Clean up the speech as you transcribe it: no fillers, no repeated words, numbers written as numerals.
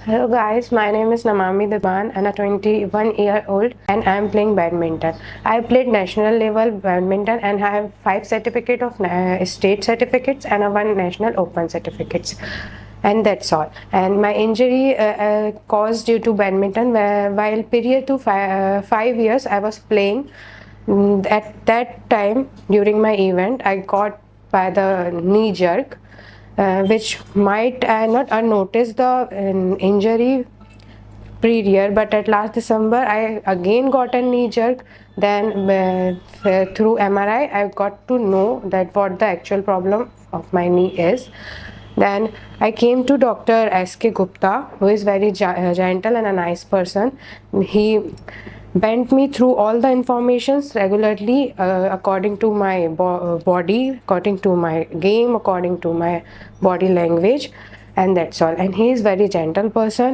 Hello guys, my name is Namami Devan and I'm 21-year-old and I'm playing badminton. I played national level badminton and I have 5 certificate of state certificates and one national open certificates. And that's all. And my injury caused due to badminton while period to 5 years I was playing. At that time during my event I got by the knee jerk, which might not unnoticed the injury pre-year, but at last December I again got a knee jerk. Then through MRI I got to know that what the actual problem of my knee is. Then I came to Dr. S.K. Gupta, who is very gentle and a nice person. He bent me through all the informations regularly, according to my body, according to my game, according to my body language, and that's all. And he is very gentle person.